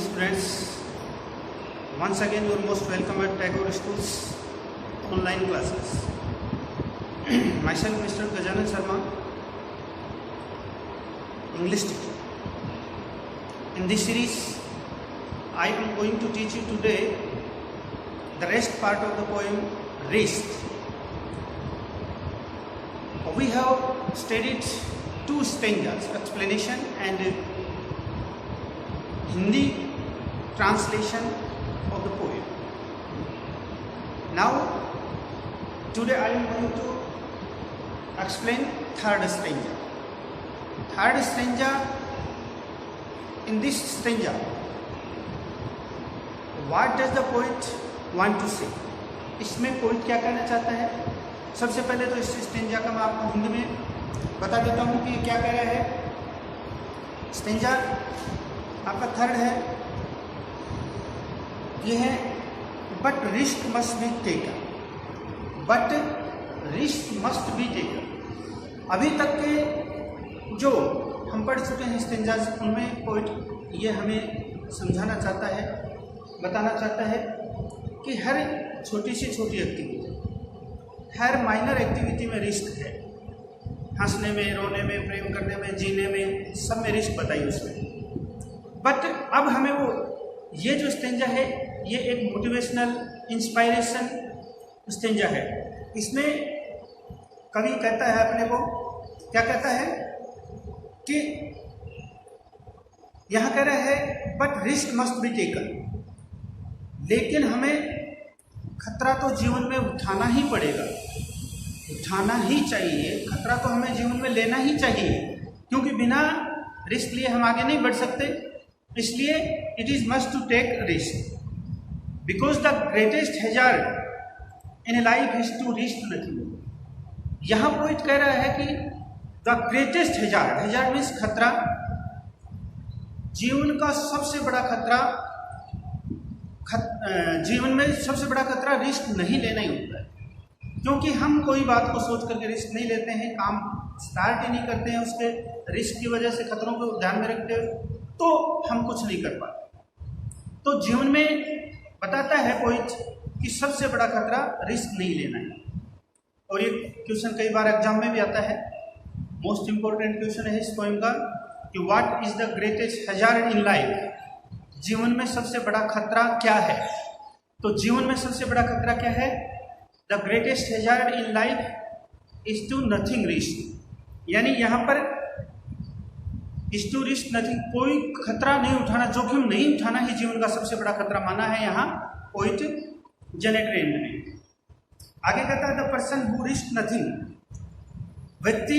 morning students. Once again you are most welcome at Tagore Schools online classes. Myself Mr. Gajanan Sharma, English teacher. In this series I am going to teach you today the rest part of the poem Rest. We have studied two stanzas, explanation and Hindi translation of the poem. Now today I am going to explain third stanza. Third stanza, in this stanza what does the poet want to say? इसमें poet क्या कहना चाहता है? सबसे पहले तो इस stanza का मैं आपको हिंदी में बता देता हूँ कि क्या कह रहा है। स्टेंजा आपका थर्ड है, ये है but risk must be taken, but risk must be taken. अभी तक के जो हम पढ़ चुके हैं स्टेंजाज, उनमें पोइट ये हमें समझाना चाहता है, बताना चाहता है कि हर छोटी से छोटी एक्टिविटी, हर माइनर एक्टिविटी में रिस्क है। हंसने में, रोने में, प्रेम करने में, जीने में, सब में रिस्क बताई उसमें। बट अब हमें वो ये जो स्टेंजा है ये एक मोटिवेशनल इंस्पायरेशन स्टेंजा है। इसमें कवि कहता है अपने को, क्या कहता है कि यहाँ कह रहा है but risk must be taken, लेकिन हमें खतरा तो जीवन में उठाना ही पड़ेगा, उठाना ही चाहिए। खतरा तो हमें जीवन में लेना ही चाहिए, क्योंकि बिना रिस्क लिए हम आगे नहीं बढ़ सकते। इसलिए it is must to take risk, because the greatest hazard in life is to risk nothing. यहाँ पोइट कह रहा है कि the greatest hazard, hazard means खतरा, जीवन का सबसे बड़ा खतरा, जीवन में सबसे बड़ा खतरा रिस्क नहीं लेना ही होता है। क्योंकि हम कोई बात को सोच करके रिस्क नहीं लेते हैं, काम स्टार्ट ही नहीं करते हैं, उसके रिस्क की वजह से, खतरों को ध्यान में रखते हुए, तो हम कुछ नहीं कर पाते। तो जीवन में बताता है पोइट कि सबसे बड़ा खतरा रिस्क नहीं लेना है। और ये क्वेश्चन कई बार एग्जाम में भी आता है, मोस्ट इंपॉर्टेंट क्वेश्चन है इस पोइम का कि what is the greatest hazard in life, जीवन में सबसे बड़ा खतरा क्या है। तो जीवन में सबसे बड़ा खतरा क्या है? The greatest hazard in life is to nothing risk, यानी यहाँ पर इज टू रिस्क नथिंग, कोई खतरा नहीं उठाना, जोखिम नहीं उठाना ही जीवन का सबसे बड़ा खतरा माना है यहाँ पोइट जेनेट रेंड ने। आगे कहता है the person who risk nothing, व्यक्ति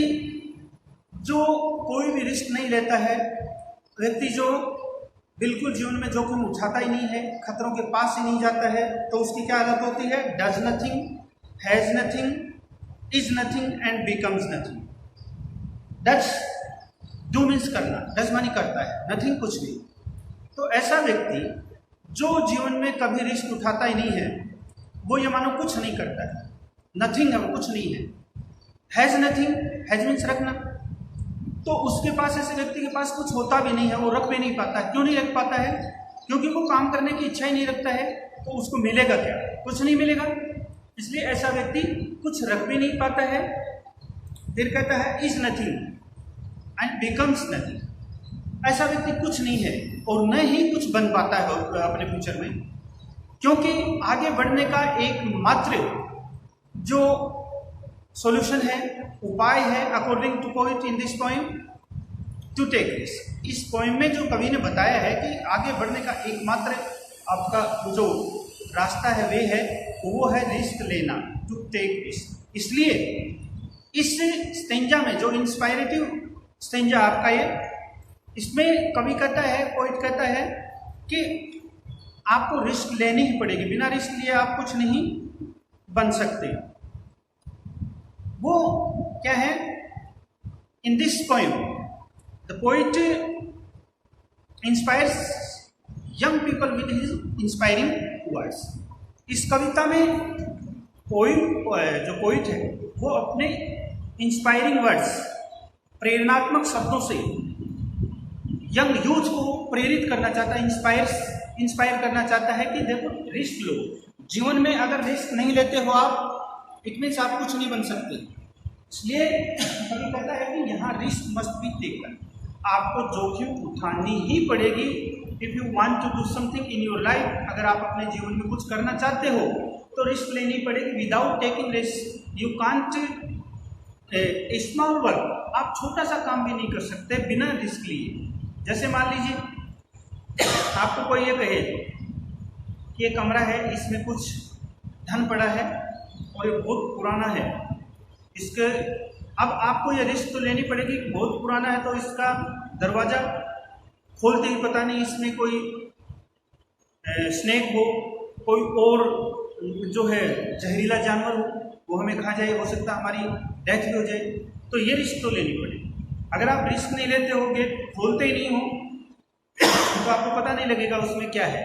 जो कोई भी रिस्क नहीं लेता है, व्यक्ति जो बिल्कुल जीवन में जोखिम उठाता ही नहीं है, खतरों के पास ही नहीं जाता है, तो उसकी क्या हालत होती है? Does nothing, has nothing, is nothing and becomes nothing. Does do means करना, डज मानी करता है, नथिंग कुछ नहीं। तो ऐसा व्यक्ति जो जीवन में कभी रिस्क उठाता ही नहीं है, वो ये मानो कुछ नहीं करता है, नथिंग है, वो कुछ नहीं है। हैज नथिंग, हैज मीन्स रखना, तो उसके पास, ऐसे व्यक्ति के पास कुछ होता भी नहीं है, वो रख भी नहीं पाता है। क्यों नहीं रख पाता है? क्योंकि वो काम करने की इच्छा ही नहीं रखता है, तो उसको मिलेगा क्या? कुछ नहीं मिलेगा। इसलिए ऐसा व्यक्ति कुछ रख भी नहीं पाता है। फिर कहता है is nothing and becomes nothing, ऐसा व्यक्ति कुछ नहीं है और न ही कुछ बन पाता है अपने फ्यूचर में, क्योंकि आगे बढ़ने का एकमात्र जो सॉल्यूशन है, उपाय है, according to poet in this poem, to take risk. इस पोएम में जो कवि ने बताया है कि आगे बढ़ने का एकमात्र आपका जो रास्ता है वे है, वो है रिस्क लेना, टू टेक रिस्क। इसलिए इस स्टेंजा में जो इंस्पायरेटिव स्टेंजा आपका ये, इसमें कवि कहता है, पोइट कहता है कि आपको रिस्क लेनी ही पड़ेगी, बिना रिस्क लिए आप कुछ नहीं बन सकते। वो क्या है? इन this poem the poet inspires young people with his inspiring words. इस कविता में जो पोइट है वो अपने इंस्पायरिंग वर्ड्स, प्रेरणात्मक शब्दों से यंग यूथ को प्रेरित करना चाहता है, इंस्पायर करना चाहता है कि देखो रिस्क लो। जीवन में अगर रिस्क नहीं लेते हो आप, इट मीन्स आप कुछ नहीं बन सकते। इसलिए कभी कहता है कि यहाँ रिस्क मस्ट बी टेकन, आपको जोखिम उठानी ही पड़ेगी। If you want to do something in your life, अगर आप अपने जीवन में कुछ करना चाहते हो तो रिस्क लेनी पड़ेगी। Without taking risk you can't small work, आप छोटा सा काम भी नहीं कर सकते बिना रिस्क लिए। जैसे मान लीजिए आपको कोई ये कहे कि ये कमरा है, इसमें कुछ धन पड़ा है और ये बहुत पुराना है, इसके अब आपको ये रिस्क तो लेनी पड़ेगी। बहुत पुराना है तो इसका दरवाज़ा खोलते ही पता नहीं इसमें कोई स्नेक हो, कोई और जो है जहरीला जानवर हो, वो हमें खा जाए, हो सकता हमारी डेथ भी हो जाए, तो ये रिस्क तो लेनी पड़ेगी। अगर आप रिस्क नहीं लेते हो, गेट खोलते ही नहीं हो, तो आपको पता नहीं लगेगा उसमें क्या है।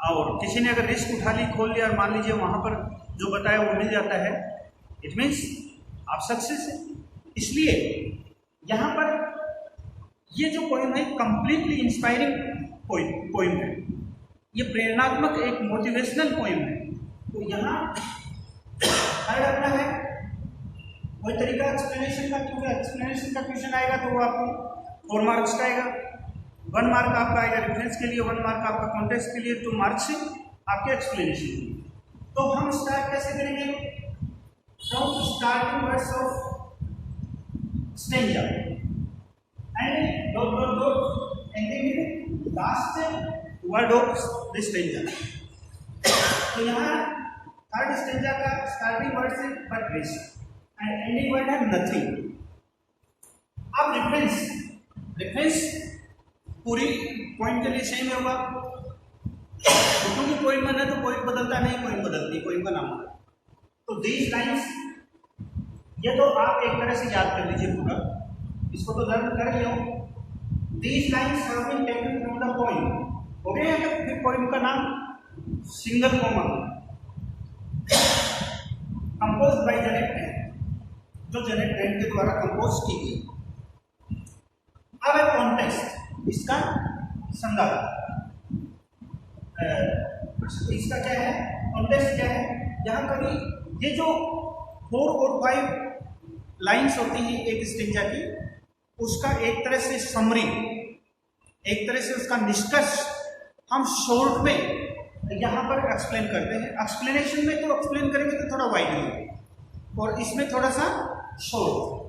और किसी ने अगर रिस्क उठा ली, खोल लिया और मान लीजिए वहाँ पर जो बताया वो मिल जाता है, इट मीन्स आप सक्सेस है। इसलिए यहाँ पर ये जो पोइम है कंप्लीटली इंस्पायरिंग पोइम है, ये प्रेरणात्मक एक मोटिवेशनल पोइम है। तो यहाँ हर अपना है कोई तरीका एक्सप्लेनेशन का, क्योंकि एक्सप्लेनेशन का क्वेश्चन आएगा तो वो आपको 4 मार्क्स का आएगा। 1 मार्क आपका आएगा रेफरेंस के लिए, 1 मार्क आपका कॉन्टेक्स्ट के लिए, 2 मार्क्स से आपके एक्सप्लेनेशन। तो हम स्टार्ट कैसे करेंगे? From starting words of stanza and dot dot dot ending with last word of the stanza. तो यहाँ थर्ड स्टेंजा का स्टार्टिंग वर्ड से but risk and ending word है नथिंग। अब रेफरेंस पूरी पॉइंट के लिए सेम होगा, क्योंकि पॉइंट बना तो पॉइंट बदलता नहीं, पॉइंट बदलती पॉइंट का नाम होगा। तो दीज लाइन्स ये तो आप एक तरह से याद कर लीजिए पूरा, इसको तो लर्न कर लिया हो। These lines have been taken from the point, हो गया है। फिर पॉइंट का नाम single coma compose by Janet Brent, जो जेनेट ब्रेंट के द्वारा कंपोज की गई। अब है कॉन्टेक्स्ट, इसका संदर्भ, इसका क्या है कॉन्टेक्स्ट क्या है। यहाँ कभी ये जो 4 और 5 लाइन्स होती हैं एक स्टेंजा की, उसका एक तरह से समरी, एक तरह से उसका निष्कर्ष हम शॉर्ट में यहाँ पर एक्सप्लेन करते हैं। एक्सप्लेनेशन में तो एक्सप्लेन करेंगे तो थोड़ा वाइड होगा और इसमें थोड़ा सा शॉर्ट।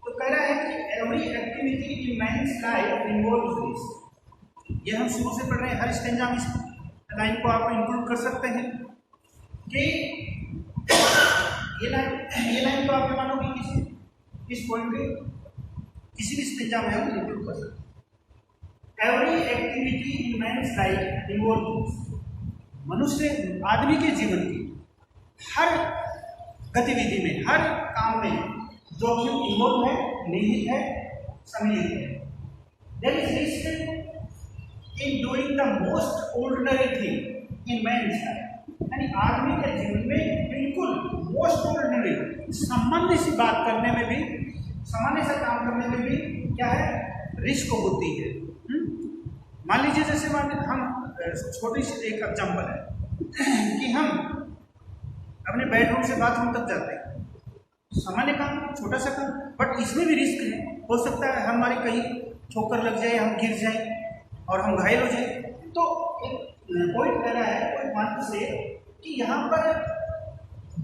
तो कह रहा है कि every activity in man's life involves this. ये हम शुरू से पढ़ रहे हैं, हर स्टेंजा में इस लाइन को आप इंक्लूड कर सकते हैं कि ये लाइन तो आप मानो कि किस पॉइंट पे किसी भी स्टेंजा में हम इंक्लूड कर सकते हैं। Every activity in man's life involves, मनुष्य आदमी के जीवन की हर गतिविधि में, हर काम में जोखिम इन्वॉल्व है, निहित है, सम्मिलित है। There is risk in doing the most ordinary thing in man's life, यानी आदमी के जीवन में बिल्कुल मोस्ट ऑर्डिनरी सामान्य सी बात करने में भी, सामान्य सा काम करने में भी क्या है रिस्क होती है। मान लीजिए जैसे हम छोटी सी एक एग्जाम्पल है कि हम अपने बेडरूम से बाथरूम तक जाते हैं, सामान्य काम, छोटा सा काम, बट इसमें भी रिस्क है। हो सकता है हमारी कहीं ठोकर लग जाए, हम गिर जाए और हम घायल हो जाए। तो एक पॉइंट कह रहा है, पॉइंट वन से कि यहाँ पर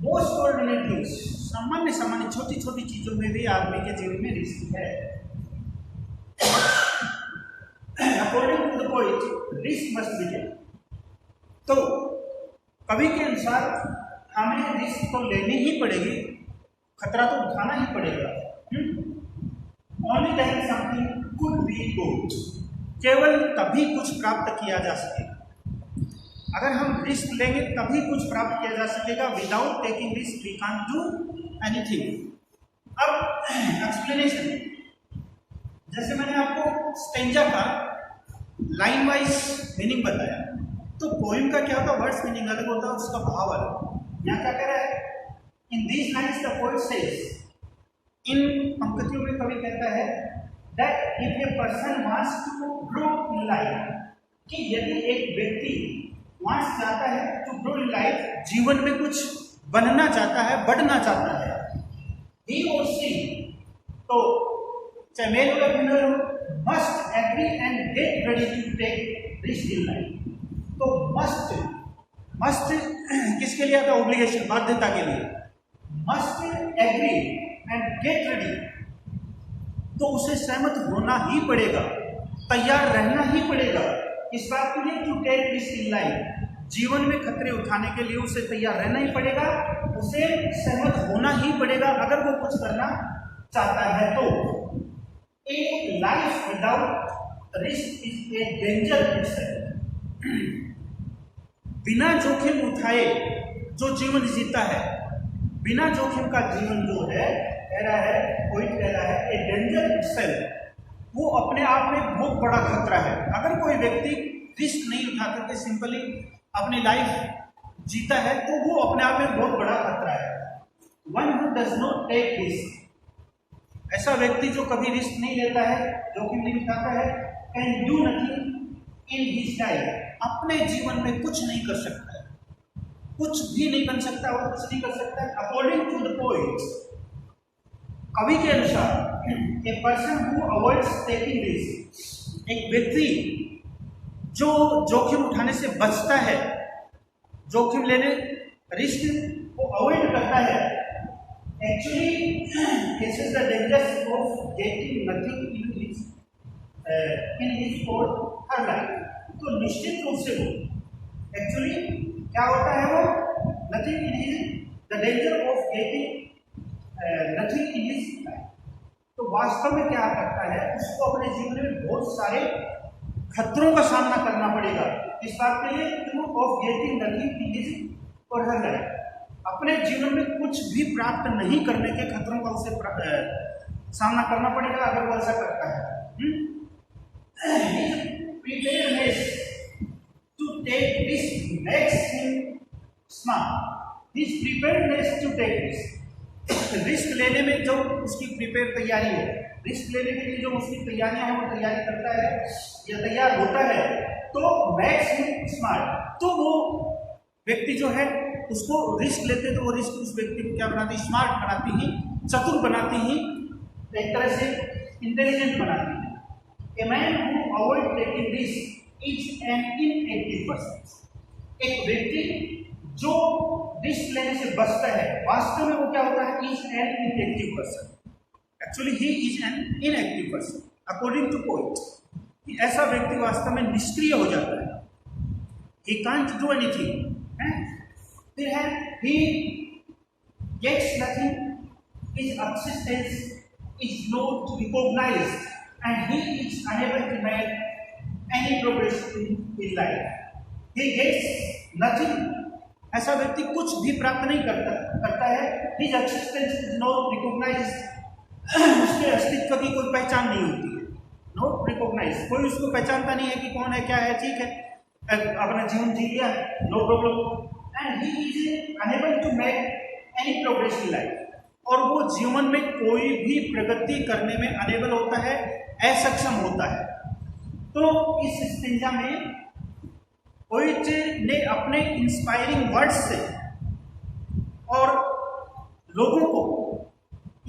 मोस्ट ऑर्डिनरी थिंग्स, सामान्य छोटी छोटी चीज़ों में भी आदमी के जीवन में रिस्क है। According to the point risk must be taken. तो कवि के अनुसार हमें रिस्क तो लेनी ही पड़ेगी, खतरा तो उठाना ही पड़ेगा। Only then something could be good, केवल तभी कुछ प्राप्त किया जा सकेगा। अगर हम रिस्क लेंगे तभी कुछ प्राप्त किया जा सकेगा। Without taking risk we can't do anything. अब एक्सप्लेनेशन, जैसे मैंने आपको स्टेंजा का लाइन वाइज मीनिंग बताया, तो पोइम का क्या होता है, वर्ड्स मीनिंग अलग होता है, उसका भाव अलग। यहाँ क्या कह रहा है, in these lines the poet says, इन पंक्तियों में कवि कहता है that if a person wants to grow in life, कि यदि एक व्यक्ति wants चाहता है to grow in life, जीवन में कुछ बनना चाहता है, बढ़ना चाहता है, he or she, तो चाहे मेल हो या फीमेल हो, must agree and get ready to take risk in life. तो must किसके लिए आता है? ऑब्लिगेशन, बाध्यता के लिए. must agree and get ready, तो उसे सहमत होना ही पड़ेगा, तैयार रहना ही पड़ेगा इस बात के लिए to take risk in life. जीवन में खतरे उठाने के लिए उसे तैयार रहना ही पड़ेगा, उसे सहमत होना ही पड़ेगा अगर वो कुछ करना चाहता है. तो ए life without risk is a danger itself. बिना जोखिम उठाए जो जीवन जीता है, बिना जोखिम का जीवन जो है, कह रहा है, कोई कह रहा है, ए डेंजर इटसेल्फ, वो अपने आप में बहुत बड़ा खतरा है. अगर कोई व्यक्ति रिस्क नहीं उठा करके सिंपली अपनी लाइफ जीता है तो वो अपने आप में बहुत बड़ा खतरा है. One who does not take risk, ऐसा व्यक्ति जो कभी रिस्क नहीं लेता है, जोखिम नहीं उठाता है, can do nothing in his life, अपने जीवन में कुछ नहीं कर सकता है, कुछ भी नहीं बन सकता और कुछ नहीं कर सकता है. अकॉर्डिंग टू द पोएट, कवि के अनुसार, a person who avoids taking risk, एक व्यक्ति जो जोखिम उठाने से बचता है, जोखिम लेने, रिस्क को अवॉइड करता है, actually this is the dangers of getting nothing in his और हर लाइफ. तो निश्चित रूप से वो एक्चुअली क्या होता है, वो nothing in his, the danger of getting nothing in his life. तो वास्तव में क्या करता है, उसको अपने जीवन में बहुत सारे खतरों का सामना करना पड़ेगा. इस बात के लिए of getting nothing in his और हर लाइफ, अपने जीवन में कुछ भी प्राप्त नहीं करने के खतरों का उसे सामना करना पड़ेगा अगर वो ऐसा करता है. Preparedness to take risk makes him smart. His preparedness to take risk, risk लेने में जो उसकी प्रिपेयर तैयारी है, रिस्क लेने के लिए जो उसकी तैयारियां हैं, वो तैयारी करता है या तैयार होता है, तो makes him smart. तो वो व्यक्ति जो है उसको रिस्क लेते, तो वो रिस्क उस व्यक्ति को क्या बनाती, स्मार्ट बनाती ही, चतुर बनाती ही, एक तरह से इंटेलिजेंट बनाती है. A man who avoid taking risk is an inactive person. एक व्यक्ति जो रिस्क लेने से बचता है, वास्तव में वो क्या होता है, is an inactive person. Actually he is an inactive person according to poet. ऐसा व्यक्ति वास्तव में निष्क्रिय हो जाता है. He can't do anything. फिर है he gets nothing, his existence is not recognized, and he is unable to make any progress in life. He gets nothing. ऐसा व्यक्ति कुछ भी प्राप्त नहीं करता है. His existence is not recognized. उसके अस्तित्व की कोई पहचान नहीं होती है. Not recognized. कोई उसको पहचानता नहीं है कि कौन है, क्या है, ठीक है, अपना जीवन जी लिया, no problem. And he is unable to make any progress in life. और वो जीवन में कोई भी प्रगति करने में अनेबल होता है, असक्षम होता है. तो इस स्टेंजा में पोएट ने अपने इंस्पायरिंग वर्ड्स से और लोगों को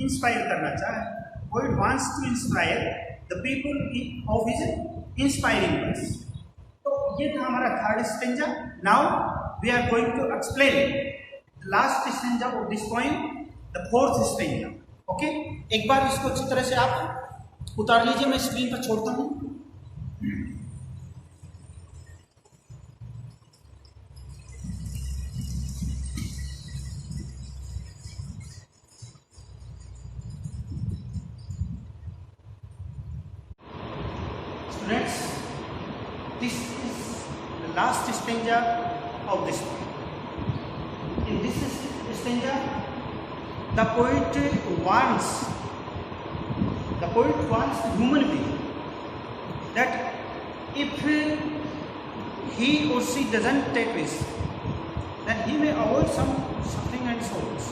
इंस्पायर करना चाहा. Poet wants to inspire the people of his inspiring words. तो ये था हमारा third stanza. Now we are going to explain the last stanza of this poem, the fourth stanza. Okay, एक बार इसको अच्छी तरह से आप उतार लीजिए, मैं स्क्रीन पर छोड़ता हूँ. Students, this is the last stanza of this poem. In this stanza, the poet wants the human being that if he or she doesn't take risk, then he may avoid some suffering and sorrows,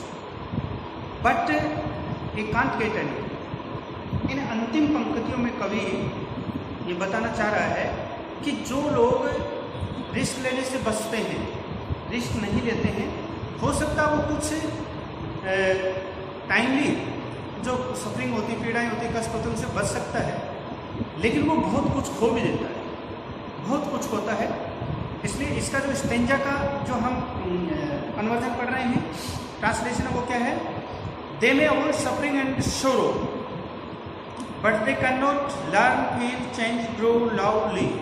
but he can't get any. इन अंतिम पंक्तियों में कवि ये बताना चाह रहा है कि जो लोग रिस्क लेने से बचते हैं, रिस्क नहीं लेते हैं, हो सकता है वो कुछ टाइमली जो सफरिंग होती, पीड़ाएं होती, कष्ट होते, उनसे बच सकता है, लेकिन वो बहुत कुछ खो भी देता है, बहुत कुछ होता है। इसलिए इसका जो स्टेंजा का जो हम कन्वर्जन पढ़ रहे हैं, ट्रांसलेशन है, वो क्या है? They may avoid suffering and sorrow but they can not learn, feel, change, grow, love, live.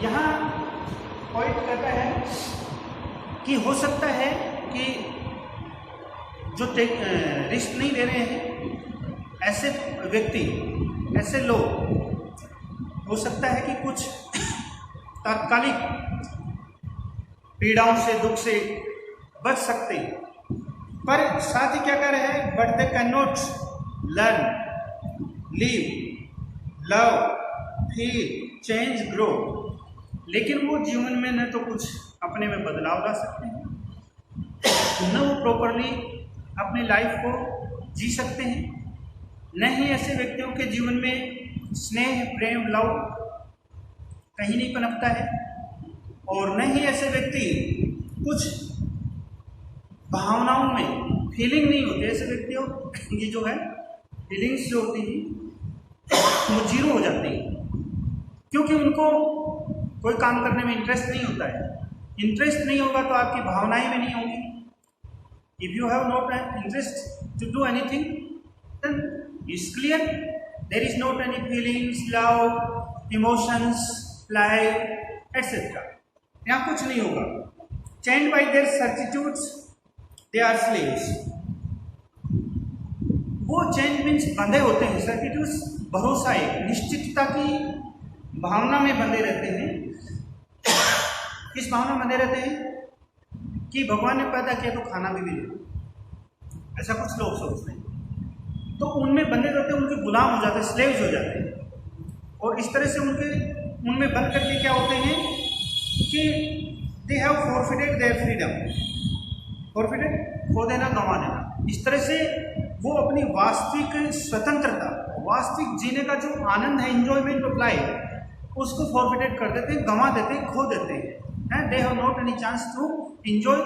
यहाँ पॉइंट कहता है कि हो सकता है कि जो रिस्क नहीं ले रहे हैं ऐसे व्यक्ति, ऐसे लोग, हो सकता है कि कुछ तात्कालिक पीड़ाओं से, दुख से बच सकते हैं, पर साथ ही क्या कह रहे हैं? But they can not learn, leave, love, feel, change, grow. लेकिन वो जीवन में न तो कुछ अपने में बदलाव ला सकते हैं, न वो प्रॉपरली अपनी लाइफ को जी सकते हैं, न ही ऐसे व्यक्तियों के जीवन में स्नेह, प्रेम, लव कहीं नहीं पनपता है, और न ही ऐसे व्यक्ति कुछ भावनाओं में फीलिंग नहीं होती। ऐसे व्यक्तियों की जो है फीलिंग्स जो होती हैं वो जीरो हो जाती है, क्योंकि उनको कोई काम करने में इंटरेस्ट नहीं होता है। इंटरेस्ट नहीं होगा तो आपकी भावनाएं भी नहीं होंगी। If you have not an interest to do anything, then it's clear there is not any feelings, love, emotions, life, etc. यहाँ कुछ नहीं होगा। Chained by their certitudes, they are slaves. वो chained means बंधे होते हैं। certitudes भरोसा है, निश्चितता की भावना में बंधे रहते हैं। किस भावना में बंधे रहते हैं? कि भगवान ने पैदा किया तो खाना भी मिले, ऐसा कुछ लोग सोचते हैं। तो उनमें बंधे रहते हैं, उनके गुलाम हो जाते हैं, स्लेव्स हो जाते हैं। और इस तरह से उनमें बंद करके क्या होते हैं कि they have forfeited their freedom. Forfeited, खो देना, गंवा देना। इस तरह से वो अपनी वास्तविक स्वतंत्रता, वास्तविक जीने का जो आनंद है, इंजॉयमेंट ऑफ लाइफ, उसको फॉरफिटेड कर देते हैं, गंवा देते हैं, खो देते हैं। They have not any chance to enjoy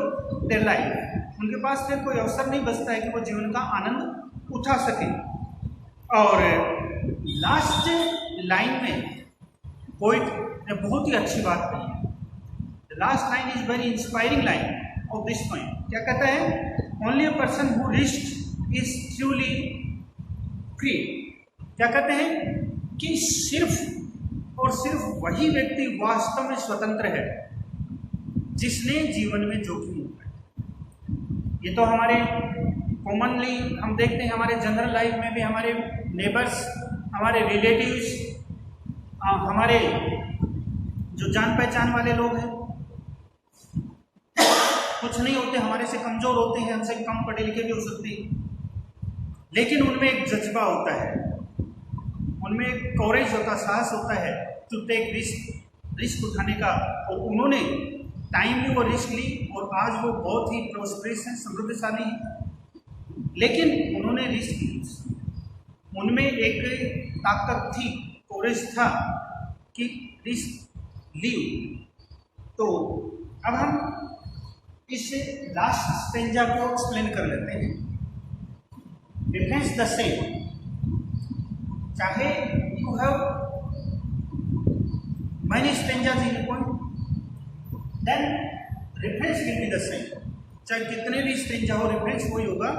their life. उनके पास फिर कोई अवसर नहीं बचता है कि वो जीवन का आनंद उठा सके। और लास्ट लाइन में पोइट ने बहुत ही अच्छी बात कही है। The last line is very inspiring line of this point. क्या कहता है? Only a person who risk is truly free. क्या कहते हैं कि सिर्फ और सिर्फ वही व्यक्ति वास्तव में स्वतंत्र है जिसने जीवन में जोखिम उठाया। ये तो हमारे कॉमनली हम देखते हैं, हमारे जनरल लाइफ में भी हमारे नेबर्स, हमारे रिलेटिव्स, हमारे जो जान पहचान वाले लोग हैं, कुछ नहीं होते, हमारे से कमज़ोर होते हैं, हमसे कम पढ़े लिखे भी हो सकते हैं, लेकिन उनमें एक जज्बा होता है, उनमें एक कवरेज होता, साहस होता है टू टेक रिस्क उठाने का। और उन्होंने टाइम में वो रिस्क ली और आज वो बहुत ही प्रोस्पेरस हैं, समृद्धशाली हैं। लेकिन उन्होंने रिस्क ली, उनमें एक ताकत थी, कोरेज था कि रिस्क लीव। तो अब हम इस लास्ट स्टेंजा को एक्सप्लेन कर लेते हैं। डिफरेंस द सेम, चाहे you have many stanzas in point, then reference will be the same. चाहे कितने भी स्टेंजा हो, रेफरेंस वही होगा,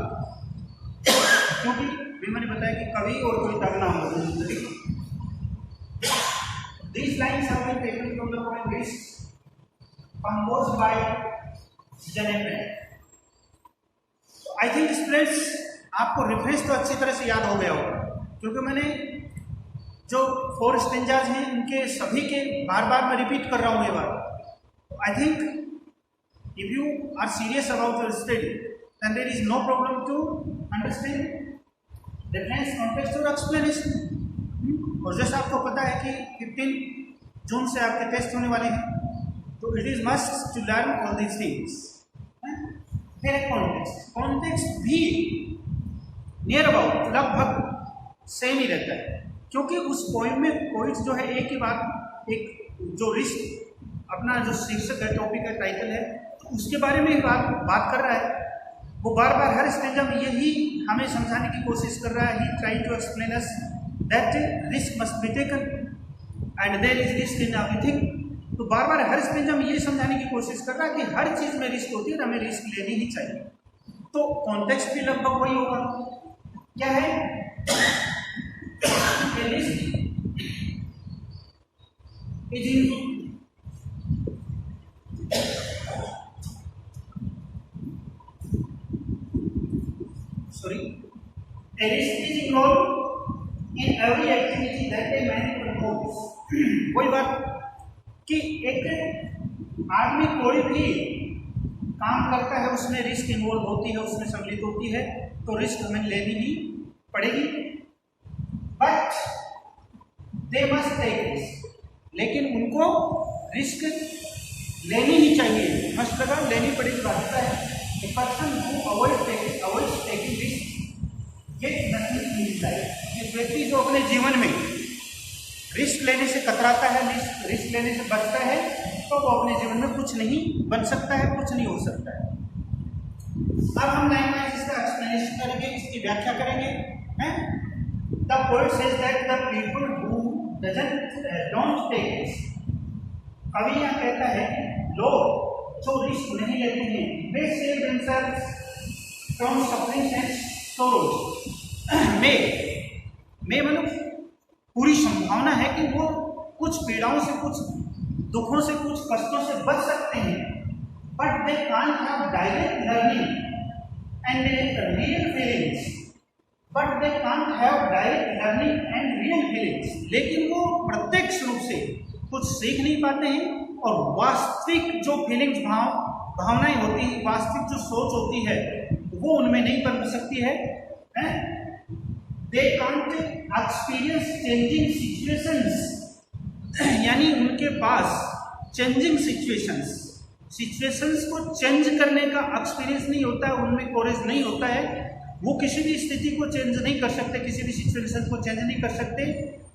क्योंकि भी मैंने बताया कि कवि और कोई तगना होगा। These lines have been taken from the poem Risk, composed by Genevieve. I think students आपको रेफरेंस तो अच्छी तरह से याद हो गया होगा, क्योंकि मैंने जो 4 स्टेंजाज हैं उनके सभी के बार बार मैं रिपीट कर रहा हूँ ये बात। I think if you are serious about your study, then there is no problem to understand reference, context और explanation। और जैसे आपको पता है कि 15 जून से आपके टेस्ट होने वाले हैं, तो it is must to learn all these things. फिर कॉन्टेक्स्ट भी नियर अबाउट लगभग सेम ही रहता है, क्योंकि उस पोइम में कोई जो है एक ही बात, एक जो रिस्क अपना जो शीर्षक है, टॉपिक है, टाइटल है, तो उसके बारे में ही बात कर रहा है। वो बार बार हर स्टेंजा में यही हमें समझाने की कोशिश कर रहा है। He try to explain us that risk must be taken and there is risk in everything. तो बार बार हर स्टेंजा में ये समझाने की कोशिश कर रहा है कि हर चीज़ में रिस्क होती है और हमें रिस्क लेनी ही चाहिए। तो कॉन्टेक्स्ट भी लगभग वही होगा। क्या है? Risk is in a risk is involved in every activity that a man performs। वही बात कि एक आदमी कोई भी काम करता है उसमें रिस्क इन्वॉल्व होती है, उसमें सम्मिलित होती है, तो रिस्क हमें लेनी ही पड़ेगी। But they must take risk, लेकिन उनको रिस्क लेनी ही चाहिए। मस्ट लगा लेनी पड़ेगी, बात है। A person who avoids taking risk get nothing in his life। एक व्यक्ति जो अपने जीवन में रिस्क लेने से कतराता है, रिस्क लेने से बचता है, तो वो अपने जीवन में कुछ नहीं बन सकता है, कुछ नहीं हो सकता है। अब हम लाइन वाइज इसका एक्सप्लेनेशन करेंगे, इसकी व्याख्या करेंगे। The poet says that the people who don't take risk, कवि यहाँ कहता है लोग जो रिस्क नहीं लेते हैं, they save themselves from sufferings and sorrows। में मतलब पूरी संभावना है कि वो कुछ पीड़ाओं से, कुछ दुखों से, कुछ कष्टों से बच सकते हैं, but they can't have direct learning and real feelings. But they can't have direct learning and real feelings, लेकिन वो प्रत्यक्ष रूप से कुछ सीख नहीं पाते हैं और वास्तविक जो फीलिंग्स, भावनाएं होती हैं, वास्तविक जो सोच होती है वो उनमें नहीं बन सकती है। They can't experience changing situations, यानी उनके पास चेंजिंग सिचुएशंस को चेंज करने का एक्सपीरियंस नहीं होता है, उनमें कोरेज नहीं होता है। वो किसी भी स्थिति को चेंज नहीं कर सकते, किसी भी सिचुएशन को चेंज नहीं कर सकते।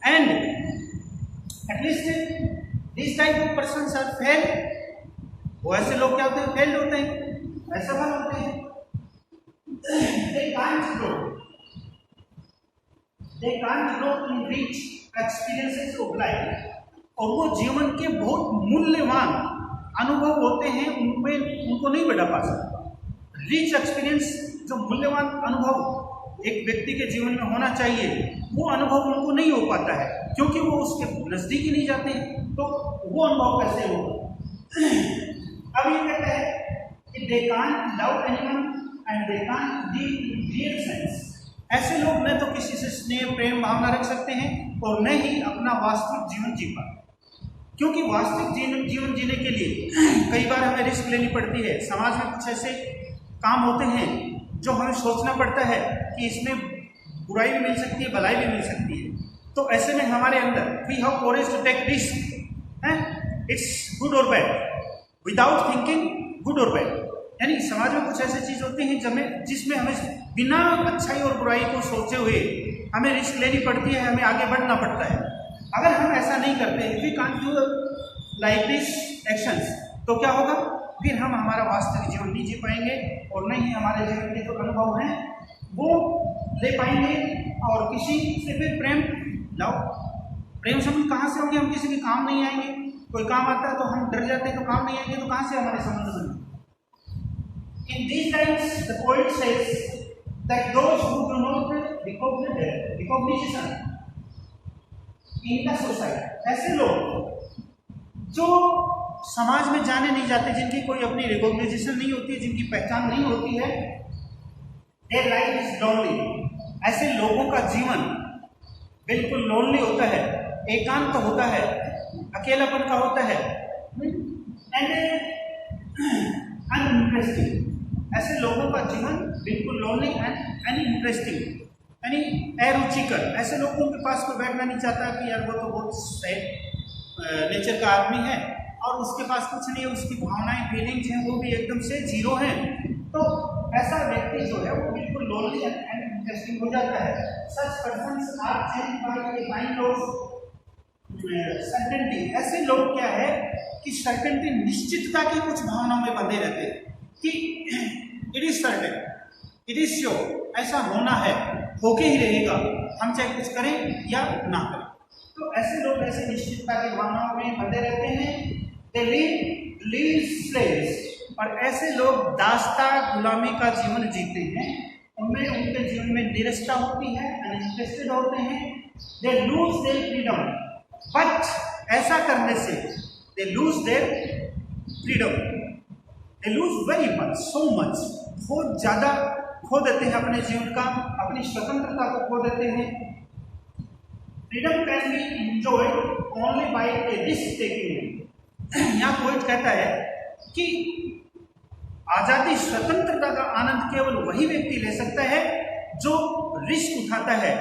And at least this type of persons are fail. वो ऐसे लोग क्या होते हैं? फेल्ड होते हैं, असफल होते हैं। They can't grow in rich experiences of life। और वो जीवन के बहुत मूल्यवान अनुभव होते हैं, उनमें उनको नहीं बढ़ा पा सकता। रिच एक्सपीरियंस, जो मूल्यवान अनुभव एक व्यक्ति के जीवन में होना चाहिए, वो अनुभव उनको नहीं हो पाता है, क्योंकि वो उसके नजदीक ही नहीं जाते हैं। तो वो अनुभव कैसे होगा? अब ये कहता है कि they can't love anyone and they can't live in real sense. ऐसे लोग न तो किसी से स्नेह, प्रेम, भावना रख सकते हैं और न ही अपना वास्तविक जीवन जी पाते, क्योंकि वास्तविक जीवन जीने के लिए कई बार हमें रिस्क लेनी पड़ती है। समाज में कुछ ऐसे काम होते हैं जो हमें सोचना पड़ता है कि इसमें बुराई भी मिल सकती है, भलाई भी मिल सकती है। तो ऐसे में हमारे अंदर we have courage to take risk. It's good और बैड, विदाउट थिंकिंग गुड और बैड। यानी समाज में कुछ ऐसी चीज़ होती हैं जिसमें हमें बिना अच्छाई और बुराई को सोचे हुए हमें रिस्क लेनी पड़ती है, हमें आगे बढ़ना पड़ता है। अगर हम ऐसा नहीं करते, if we can't do like this actions, तो क्या होगा? फिर हम हमारा वास्तविक जीवन नहीं जी पाएंगे और नहीं हमारे जीवन के जो अनुभव हैं वो ले पाएंगे। और किसी से फिर प्रेम संबंध कहाँ से होंगे? हम किसी के काम नहीं आएंगे। कोई काम आता है तो हम डर जाते हैं, तो काम नहीं आएंगे तो कहाँ से हमारे संबंध बनेंगे? In these times, the poet says that those who do not recognition in the society, ऐसे लोग जो समाज में जाने नहीं जाते, जिनकी कोई अपनी रिकॉग्निशन नहीं होती, जिनकी पहचान नहीं होती है, their life is lonely। ऐसे लोगों का जीवन बिल्कुल लोनली होता है, एकांत होता है, अकेलापन का होता है, एंड अनइंटरेस्टिंग। ऐसे लोगों का जीवन बिल्कुल लोनली एंड अनइंटरेस्टिंग, यानी अरुचिकर। ऐसे लोगों के पास कोई बैठना नहीं चाहता कि यार वो तो बहुत सैड नेचर का आदमी है और उसके पास कुछ नहीं है, उसकी भावनाएं, फीलिंग्स हैं वो भी एकदम से जीरो हैं। तो ऐसा व्यक्ति जो है वो बिल्कुल लोनली एंड इंटरेस्टिंग हो जाता है। Such persons are change by a kind of certainty. ऐसे लोग क्या है कि सर्टेनिटी, निश्चितता की कुछ भावनाओं में बंधे रहते हैं कि it is certain, it is sure, ऐसा होना है, होके ही रहेगा, हम चाहे कुछ करें या ना करें। तो ऐसे लोग ऐसे निश्चितता की भावनाओं में बंधे रहते हैं। दे लीव स्लेव्स, और ऐसे लोग दास्ता गुलामी का जीवन जीते हैं। उनमें उनके जीवन में निरस्ता होती है, अनइंटरेस्टेड होते हैं। They lose their freedom, but ऐसा करने से they lose their freedom, they lose very much, so much, बहुत ज़्यादा खो देते हैं अपने जीवन का, अपनी स्वतंत्रता को खो देते हैं। Freedom can be enjoyed only by A risk taking. यहाँ पोइट कहता है कि आज़ादी, स्वतंत्रता का आनंद केवल वही व्यक्ति ले सकता है जो रिस्क उठाता है,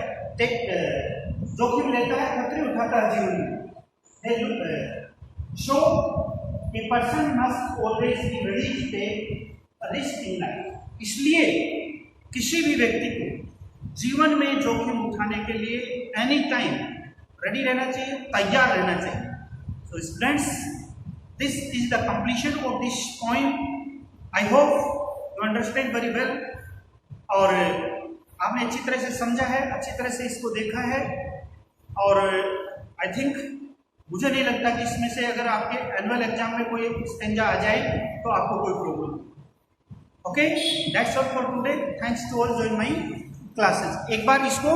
जोखिम लेता है, खतरे उठाता है जीवन में। So a person must always be ready to take risk in life. इसलिए किसी भी व्यक्ति को जीवन में जोखिम उठाने के लिए एनी टाइम रेडी रहना चाहिए, तैयार रहना चाहिए। So students, this is the completion of this point. I hope you understand very well, और आपने अच्छी तरह से समझा है, अच्छी तरह से इसको देखा है, और आई थिंक मुझे नहीं लगता कि इसमें से अगर आपके एनुअल एग्जाम में कोई स्टेंजा आ जाए तो आपको कोई problem. Okay, that's all for today. Thanks to all join my classes. एक बार इसको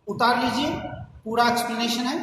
उतार लीजिए, पूरा एक्सप्लेनेशन है।